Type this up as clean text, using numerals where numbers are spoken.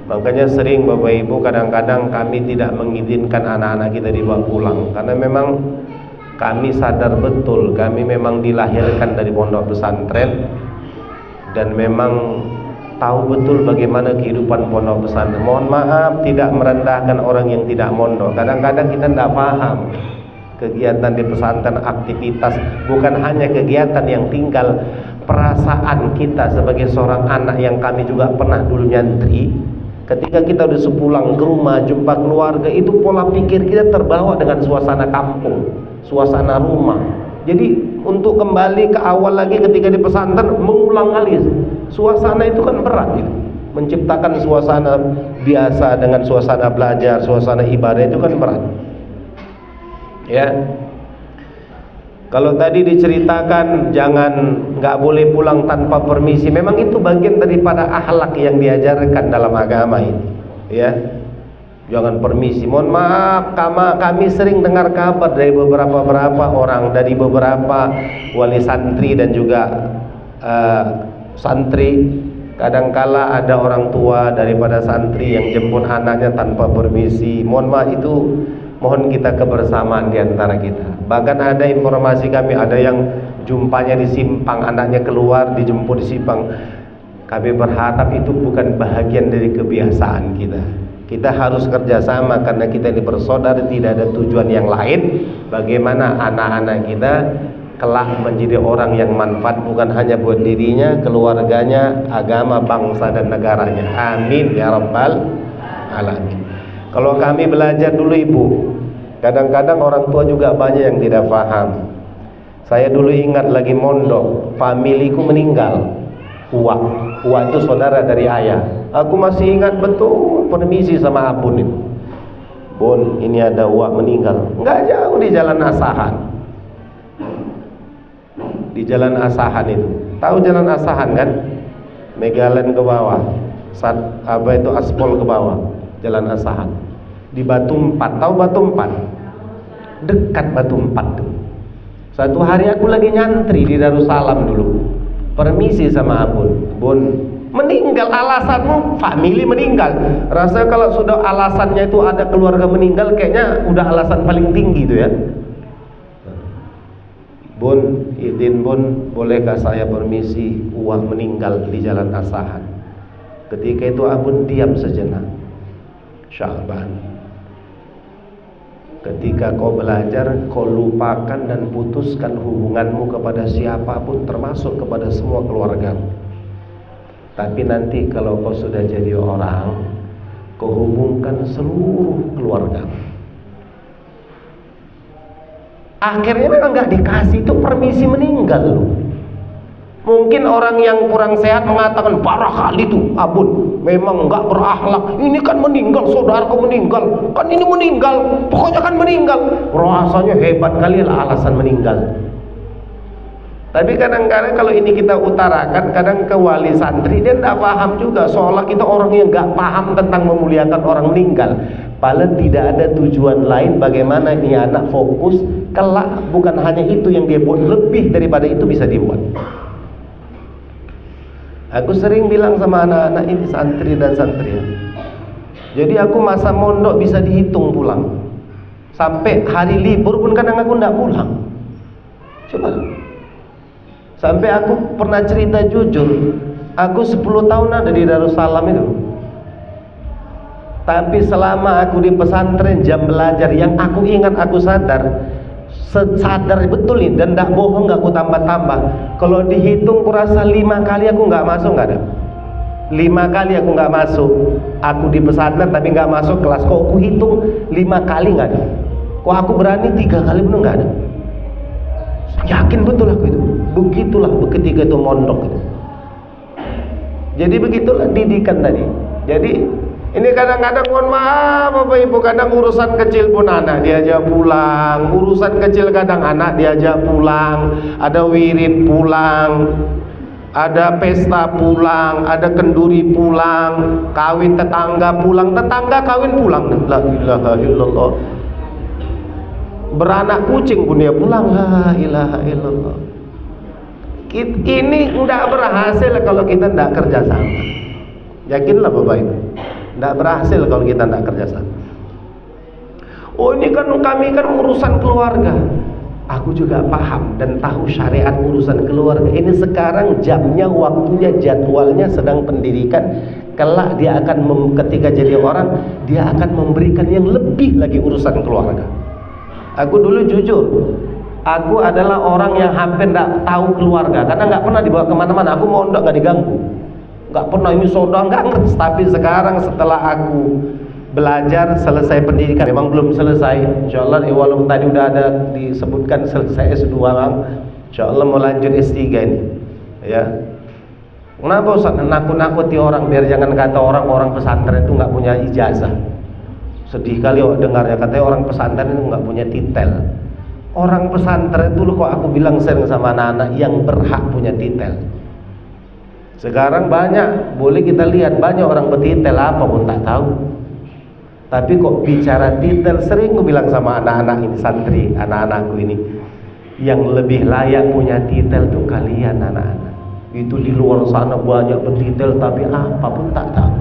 Makanya sering Bapak Ibu kadang-kadang kami tidak mengizinkan anak-anak kita dibawa pulang, karena memang kami sadar betul kami memang dilahirkan dari pondok pesantren dan memang tahu betul bagaimana kehidupan pondok pesantren. Mohon maaf tidak merendahkan orang yang tidak mondok. Kadang-kadang kita tidak paham kegiatan di pesantren, aktivitas bukan hanya kegiatan yang tinggal, perasaan kita sebagai seorang anak yang kami juga pernah dulu nyantri. Ketika kita udah sepulang ke rumah, jumpa keluarga, itu pola pikir kita terbawa dengan suasana kampung, suasana rumah. Jadi untuk kembali ke awal lagi ketika di pesantren, mengulang kali suasana itu kan berat itu. Menciptakan suasana biasa dengan suasana belajar, suasana ibadah itu kan berat. Ya. Kalau tadi diceritakan jangan, nggak boleh pulang tanpa permisi, memang itu bagian daripada akhlak yang diajarkan dalam agama ini, ya. Jangan permisi. Mohon maaf, kami sering dengar kabar dari beberapa orang, dari beberapa wali santri dan juga santri. Kadangkala ada orang tua daripada santri yang jemput anaknya tanpa permisi. Mohon maaf, itu mohon kita kebersamaan di antara kita. Bahkan ada informasi kami, ada yang jumpanya di simpang, anaknya keluar dijemput di simpang. Kami berharap itu bukan bahagian dari kebiasaan kita. Kita harus kerjasama karena kita ini bersaudara, tidak ada tujuan yang lain. Bagaimana anak-anak kita kelak menjadi orang yang manfaat bukan hanya buat dirinya, keluarganya, agama, bangsa dan negaranya. Amin ya rabbal alamin. Kalau kami belajar dulu Ibu, kadang-kadang orang tua juga banyak yang tidak paham. Saya dulu ingat lagi mondok, familiku meninggal. Uak itu saudara dari ayah. Aku masih ingat betul, permisi sama abun itu. Bun, ini ada uak meninggal. Enggak jauh di Jalan Asahan. Di Jalan Asahan itu. Tahu Jalan Asahan kan? Megaland ke bawah. Itu aspal ke bawah. Jalan Asahan. Di Batu Empat. Tahu Batu Empat? Dekat Batu Empat tuh. Suatu hari aku lagi nyantri di Darussalam dulu. Permisi sama abun. Bun, meninggal, alasanmu family meninggal. Rasa kalau sudah alasannya itu ada keluarga meninggal, kayaknya udah alasan paling tinggi itu ya. Bun, izin bun, bolehkah saya permisi, uang meninggal di Jalan Asahan. Ketika itu abun diam sejenak. Syahban, ketika kau belajar, kau lupakan dan putuskan hubunganmu kepada siapapun, termasuk kepada semua keluargamu. Tapi nanti kalau kau sudah jadi orang, kau hubungkan seluruh keluargamu. Akhirnya memang gak dikasih itu permisi meninggal loh. Mungkin orang yang kurang sehat mengatakan parah kali itu abun, memang enggak berakhlak. Ini kan meninggal, saudaraku meninggal, kan ini meninggal, pokoknya kan meninggal. Rasanya hebat kali lah alasan meninggal. Tapi kadang-kadang kalau ini kita utarakan, kadang ke wali santri dia tidak paham juga, seolah kita orang yang enggak paham tentang memuliakan orang meninggal. Padahal tidak ada tujuan lain bagaimana ini anak fokus kelak, bukan hanya itu yang dia buat, lebih daripada itu bisa dibuat. Aku sering bilang sama anak-anak ini, santri dan santri, jadi aku masa mondok bisa dihitung pulang. Sampai hari libur pun kadang aku tidak pulang. Coba. Sampai aku pernah cerita jujur, aku 10 tahun ada di Darussalam itu. Tapi selama aku di pesantren, jam belajar yang aku ingat, aku sadar betul nih, dan tidak bohong, gak aku tambah-tambah. Kalau dihitung kurasa 5 kali aku gak masuk, gak ada. 5 kali aku gak masuk. Aku di pesantren tapi gak masuk kelas. Kok aku hitung 5 kali gak ada. Kok aku berani 3 kali pun gak ada. Yakin betul aku itu. Begitulah ketika itu mondok itu. Jadi begitulah didikan tadi. Jadi ini kadang-kadang mohon maaf Bapak Ibu, kadang urusan kecil pun anak diajak pulang, urusan kecil kadang anak diajak pulang, ada wirid pulang, ada pesta pulang, ada kenduri pulang, kawin tetangga pulang, tetangga kawin pulang. La ilaha illallah. Beranak kucing pun dia pulang. La ilaha illallah. Ini tidak berhasil kalau kita tidak kerjasama. Yakinlah Bapak Ibu. Tidak berhasil kalau kita tidak kerjasama. Oh ini kan kami kan urusan keluarga. Aku juga paham dan tahu syariat urusan keluarga. Ini sekarang jamnya, waktunya, jadwalnya sedang pendidikan. Kelak dia akan ketika jadi orang, dia akan memberikan yang lebih lagi urusan keluarga. Aku dulu jujur, aku adalah orang yang hampir tidak tahu keluarga karena nggak pernah dibawa kemana-mana. Aku mau nggak diganggu, nggak pernah ini saudara nggak. Tapi sekarang setelah aku belajar, selesai pendidikan, memang belum selesai, insyaallah walaupun tadi udah ada disebutkan selesai S2 bang, insyaallah mau lanjut S3 ini ya. Kenapa Ustaz nakut-nakuti orang biar jangan kata orang pesantren itu nggak punya ijazah? Sedih kali dengarnya, katanya orang pesantren itu nggak punya titel. Orang pesantren dulu kok aku bilang sering sama anak-anak yang berhak punya titel. Sekarang banyak, boleh kita lihat banyak orang bertitel apa pun tak tahu. Tapi kok bicara titel, sering aku bilang sama anak-anak ini, santri, anak-anakku ini, yang lebih layak punya titel tuh kalian anak-anak. Itu di luar sana banyak bertitel tapi apa pun tak tahu.